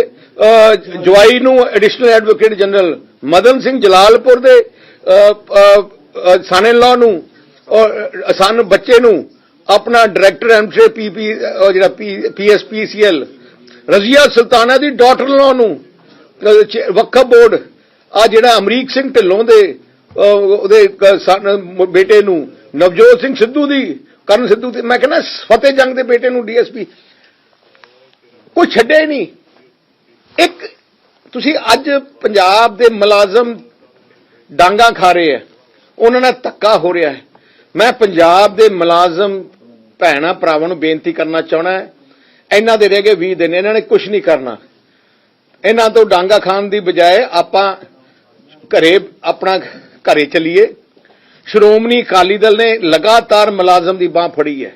ਜਵਾਈ ਨੂੰ additional advocate general, Madan Singh Jalalpur ਦੇ ਸਨ-ਇਨ-ਲਾ ਨੂੰ ਔਰ ਸਨ ਬੱਚੇ ਨੂੰ ਆਪਣਾ ਡਾਇਰੈਕਟਰ ਐਮਸੇ ਪੀਪੀ ਜਿਹੜਾ ਪੀਐਸਪੀਸੀਐਲ, ਰਜ਼ੀਆ ਸੁਲਤਾਨਾ ਦੀ ਡਾਟਰ-ਇਨ-ਲਾ ਨੂੰ ਵਕਫ ਬੋਰਡ, ਆ ਜਿਹੜਾ ਅਮਰੀਕ ਸਿੰਘ ਢਿੱਲੋਂ ਦੇ ਉਹਦੇ ਬੇਟੇ ਨੂੰ, ਨਵਜੋਤ ਸਿੰਘ ਸਿੱਧੂ ਦੀ, ਕਰਨ ਸਿੱਧੂ ਤੇ, ਮੈਂ ਕਹਿੰਦਾ ਫਤਿਹ ਜੰਗ ਦੇ ਬੇਟੇ ਨੂੰ ਡੀਐਸਪੀ, ਕੋਈ ਛੱਡੇ ਨਹੀਂ ਇੱਕ। ਤੁਸੀਂ ਅੱਜ ਪੰਜਾਬ ਦੇ ਮੁਲਾਜ਼ਮ ਡਾਂਗਾ ਖਾ ਰਹੇ ਆ, ਉਹਨਾਂ ਨਾਲ ਧੱਕਾ ਹੋ ਰਿਹਾ ਹੈ। ਮੈਂ ਪੰਜਾਬ ਦੇ ਮੁਲਾਜ਼ਮ ਭੈਣਾਂ ਭਰਾਵਾਂ ਨੂੰ ਬੇਨਤੀ ਕਰਨਾ ਚਾਹਣਾ, ਇਹਨਾਂ ਦੇ ਰਹਿ ਗਏ 20 ਦਿਨ, ਇਹਨਾਂ ਨੇ ਕੁਝ ਨਹੀਂ ਕਰਨਾ। ਇਹਨਾਂ ਤੋਂ ਡਾਂਗਾ ਖਾਣ ਦੀ ਬਜਾਏ ਆਪਾਂ ਆਪਣਾ ਘਰੇ ਚੱਲੀਏ। ਸ਼੍ਰੋਮਣੀ ਅਕਾਲੀ ਦਲ ਨੇ ਲਗਾਤਾਰ ਮੁਲਾਜ਼ਮ ਦੀ ਬਾਂਹ ਫੜੀ ਹੈ।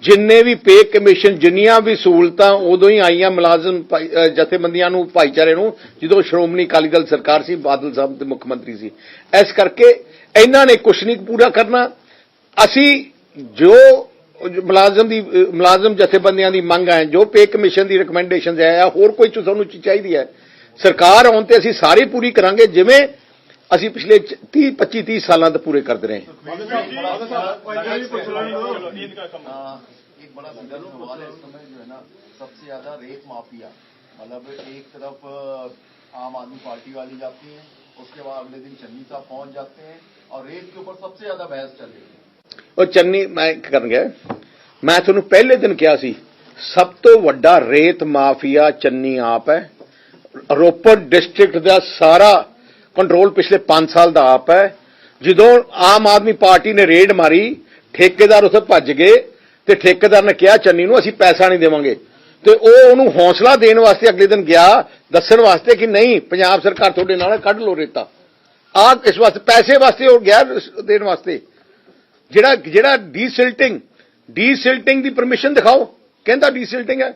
ਜਿੰਨੇ ਵੀ ਪੇ ਕਮਿਸ਼ਨ, ਜਿੰਨੀਆਂ ਵੀ ਸਹੂਲਤਾਂ ਉਦੋਂ ਹੀ ਆਈਆਂ ਮੁਲਾਜ਼ਮ ਜਥੇਬੰਦੀਆਂ ਨੂੰ, ਭਾਈਚਾਰੇ ਨੂੰ, ਜਦੋਂ ਸ਼੍ਰੋਮਣੀ ਅਕਾਲੀ ਦਲ ਸਰਕਾਰ ਸੀ, ਬਾਦਲ ਸਾਹਿਬ ਦੇ ਮੁੱਖ ਮੰਤਰੀ ਸੀ। ਇਸ ਕਰਕੇ ਇਹਨਾਂ ਨੇ ਕੁਝ ਨਹੀਂ ਪੂਰਾ ਕਰਨਾ। ਅਸੀਂ ਜੋ ਮੁਲਾਜ਼ਮ ਜਥੇਬੰਦੀਆਂ ਦੀ ਮੰਗ ਹੈ, ਜੋ ਪੇ ਕਮਿਸ਼ਨ ਦੀ ਰਿਕਮੈਂਡੇਸ਼ਨ ਹੈ, ਹੋਰ ਕੋਈ ਤੁਹਾਨੂੰ ਚਾਹੀਦੀ ਹੈ, ਸਰਕਾਰ ਆਉਣ ਤੇ ਅਸੀਂ ਸਾਰੀ ਪੂਰੀ ਕਰਾਂਗੇ। ਜਿਵੇਂ ਅਸੀਂ ਪਿਛਲੇ 25-30 ਸਾਲਾਂ ਤੋਂ ਪੂਰੇ ਕਰਦੇ ਰਹੇ। एक बड़ा सीधा सवाल है इस समय जो है ना, सबसे ज्यादा रेत माफिया, मतलब एक तरफ आम आदमी पार्टी वाली जाती है, उसके बाद अगले दिन चन्नी साहब पहुंच जाते हैं और रेत के ऊपर सबसे ज्यादा बहस चल रही है। और चन्नी मैं ਕਰਨ ਗਿਆ, ਮੈਂ ਤੁਹਾਨੂੰ ਪਹਿਲੇ ਦਿਨ ਕਿਹਾ ਸੀ ਸਭ ਤੋਂ ਵੱਡਾ ਰੇਤ ਮਾਫੀਆ ਚੰਨੀ ਆਪ ਹੈ। ਰੋਪੜ ਡਿਸਟ੍ਰਿਕਟ ਦਾ ਸਾਰਾ ਕੰਟਰੋਲ ਪਿਛਲੇ 5 ਸਾਲ ਦਾ ਆਪ ਹੈ। ਜਦੋਂ ਆਮ ਆਦਮੀ ਪਾਰਟੀ ਨੇ ਰੇਡ ਮਾਰੀ, ਠੇਕੇਦਾਰ ਉੱਥੇ ਭੱਜ ਗਏ ਤੇ ਠੇਕੇਦਾਰ ਨੇ ਕਿਹਾ ਚੰਨੀ ਨੂੰ ਅਸੀਂ ਪੈਸਾ ਨਹੀਂ ਦੇਵਾਂਗੇ, ਤੇ ਉਹ ਉਹਨੂੰ ਹੌਸਲਾ ਦੇਣ ਵਾਸਤੇ ਅਗਲੇ ਦਿਨ ਗਿਆ ਦੱਸਣ ਵਾਸਤੇ ਕਿ ਨਹੀਂ ਪੰਜਾਬ ਸਰਕਾਰ ਤੁਹਾਡੇ ਨਾਲ ਕੱਢ ਲੋ ਰੇਤਾ। ਆ ਇਸ ਵਾਸਤੇ ਪੈਸੇ ਵਾਸਤੇ ਉਹ ਗਿਆ ਦੇਣ ਵਾਸਤੇ। ਜਿਹੜਾ ਡੀਸਿਲਟਿੰਗ ਦੀ ਪਰਮਿਸ਼ਨ ਦਿਖਾਓ, ਕਹਿੰਦਾ ਡੀਸਿਲਟਿੰਗ ਹੈ।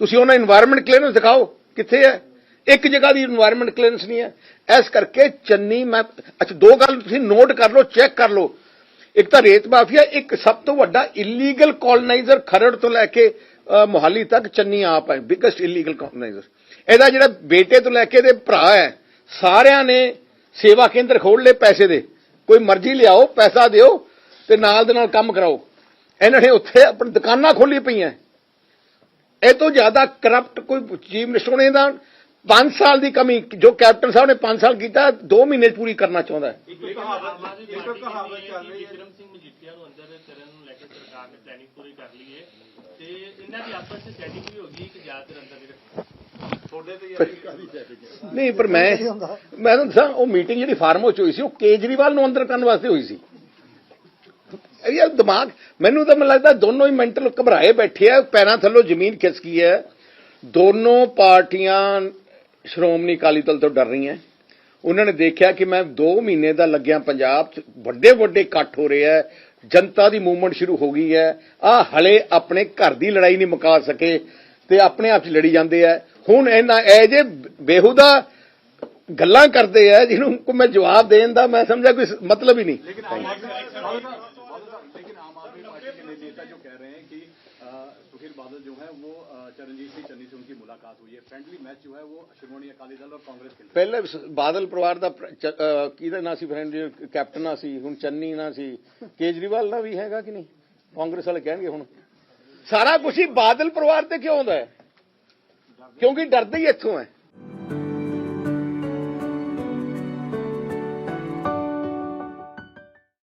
ਤੁਸੀਂ ਉਹਨਾਂ এনवायरमेंट ਕਲੀਅਰੈਂਸ ਦਿਖਾਓ ਕਿੱਥੇ ਹੈ? ਇੱਕ ਜਗ੍ਹਾ ਦੀ এনवायरमेंट ਕਲੀਅਰੈਂਸ ਨਹੀਂ ਹੈ। ਇਸ ਕਰਕੇ ਚੰਨੀ ਮੈਂ ਅੱਛਾ ਦੋ ਗੱਲ ਤੁਸੀਂ ਨੋਟ ਕਰ ਲਓ, ਚੈੱਕ ਕਰ ਲਓ। ਇੱਕ ਤਾਂ ਰੇਤ ਮਾਫੀਆ, ਇੱਕ ਸਭ ਤੋਂ ਵੱਡਾ ਇਲੀਗਲ ਕਲੋਨਾਈਜ਼ਰ ਖਰੜ ਤੋਂ ਲੈ ਕੇ ਮੋਹਾਲੀ ਤੱਕ ਚੰਨੀ ਆਪ ਹੈ, ਬਿਗੇਸਟ ਇਲੀਗਲ ਕਲੋਨਾਈਜ਼ਰ। ਇਹਦਾ ਜਿਹੜਾ ਬੇਟੇ ਤੋਂ ਲੈ ਕੇ ਇਹਦੇ ਭਰਾ ਹੈ, ਸਾਰਿਆਂ ਨੇ ਸੇਵਾ ਕੇਂਦਰ ਖੋਲ ਲਏ ਪੈਸੇ ਦੇ। ਕੋਈ ਮਰਜ਼ੀ ਲਿਆਓ, ਪੈਸਾ ਦਿਓ ਤੇ ਨਾਲ ਦੇ ਨਾਲ ਕੰਮ ਕਰਾਓ। ਇਹਨਾਂ ਨੇ ਉੱਥੇ ਆਪਣੀ ਦੁਕਾਨਾਂ ਖੋਲੀ ਪਈਆਂ। ਇਹ ਤੋਂ ਜ਼ਿਆਦਾ ਕਰਪਟ ਕੋਈ ਚੀਫ ਮਿਨਿਸਟਰ ਨੇ ਦਾ 5 ਸਾਲ ਦੀ ਕਮੀ ਜੋ ਕੈਪਟਨ ਸਾਹਿਬ ਨੇ 5 ਸਾਲ ਕੀਤਾ 2 ਮਹੀਨੇ ਚ ਪੂਰੀ ਕਰਨਾ ਚਾਹੁੰਦਾ ਹੈ। ਕਹਾਵਤ ਚੱਲ ਰਹੀ ਹੈ ਵਿਕਰਮ ਸਿੰਘ ਮਜੀਠੀਆ ਨੂੰ ਅੰਦਰ ਕਰਨ ਨੂੰ ਲੈ ਕੇ ਸਰਕਾਰ ਨੇ ਪਲੈਨਿੰਗ ਪੂਰੀ ਕਰ ਲਈ ਹੈ ਤੇ ਇਹਨਾਂ ਦੀ ਆਪਸ ਵਿੱਚ ਸੈਟਿੰਗ ਵੀ ਹੋ ਗਈ ਕਿ ਜ਼ਿਆਦਾਤਰ ਅੰਦਰ ਨਹੀਂ, ਪਰ ਮੈਂ ਤੁਹਾਨੂੰ ਦੱਸਾਂ ਉਹ ਮੀਟਿੰਗ ਜਿਹੜੀ ਫਾਰਮ ਹਾਊਸ 'ਚ ਹੋਈ ਸੀ ਉਹ ਕੇਜਰੀਵਾਲ ਨੂੰ ਅੰਦਰ ਕਰਨ ਵਾਸਤੇ ਹੋਈ ਸੀ। ਯਾਰ ਦਿਮਾਗ ਮੈਨੂੰ ਤਾਂ ਮੈਨੂੰ ਲੱਗਦਾ ਦੋਨੋਂ ਹੀ ਮੈਂਟਲ ਘਬਰਾਏ ਬੈਠੇ ਆ, ਪੈਰਾਂ ਥੱਲੋਂ ਜ਼ਮੀਨ ਖਿਸਕੀ ਹੈ। ਦੋਨੋਂ ਪਾਰਟੀਆਂ ਸ਼੍ਰੋਮਣੀ ਅਕਾਲੀ ਦਲ ਤੋਂ ਡਰ ਰਹੀਆਂ। ਉਹਨਾਂ ਨੇ ਦੇਖਿਆ ਕਿ ਮੈਂ 2 ਮਹੀਨੇ ਦਾ ਲੱਗਿਆ ਪੰਜਾਬ 'ਚ ਵੱਡੇ ਵੱਡੇ ਇਕੱਠ ਹੋ ਰਹੇ ਹੈ, ਜਨਤਾ ਦੀ ਮੂਵਮੈਂਟ ਸ਼ੁਰੂ ਹੋ ਗਈ ਹੈ। ਆਹ ਹਲੇ ਆਪਣੇ ਘਰ ਦੀ ਲੜਾਈ ਨਹੀਂ ਮੁਕਾ ਸਕੇ ਤੇ ਆਪਣੇ ਆਪ 'ਚ ਲੜੀ ਜਾਂਦੇ ਆ। ਹੁਣ ਇਹਨਾਂ ਇਹ ਜੇ ਬੇਹੂਦਾ ਗੱਲਾਂ ਕਰਦੇ ਆ ਜਿਹਨੂੰ ਕੋਈ ਮੈਂ ਜਵਾਬ ਦੇਣ ਦਾ ਮੈਂ ਸਮਝਿਆ ਕੋਈ मतलब ही नहीं। लेकिन आम आदमी पार्टी के नेता जो कह रहे हैं कि सुखबीर बादल जो है वो चरणजीत सिंह चन्नी से उनकी मुलाकात हुई है, फ्रेंडली मैच जो है वो श्रोमणी अकाली दल और कांग्रेस के लिए। ਪਹਿਲੇ ਬਾਦਲ ਪਰਿਵਾਰ ਦਾ ਕਿਹਦਾ ਨਾਂ ਸੀ ਫਰੈਂਡ ਕੈਪਟਨ ਨਾ ਸੀ, ਹੁਣ ਚੰਨੀ ਨਾ ਸੀ, ਕੇਜਰੀਵਾਲ ਦਾ ਵੀ ਹੈਗਾ ਕਿ ਨਹੀਂ? ਕਾਂਗਰਸ ਵਾਲੇ ਕਹਿਣਗੇ ਹੁਣ ਸਾਰਾ ਕੁਝ ਹੀ ਬਾਦਲ ਪਰਿਵਾਰ ਤੇ ਕਿਉਂ ਹੁੰਦਾ ਹੈ? ਕਿਉਂਕਿ ਡਰਦੇ ਹੀ ਇੱਥੋਂ ਹੈ।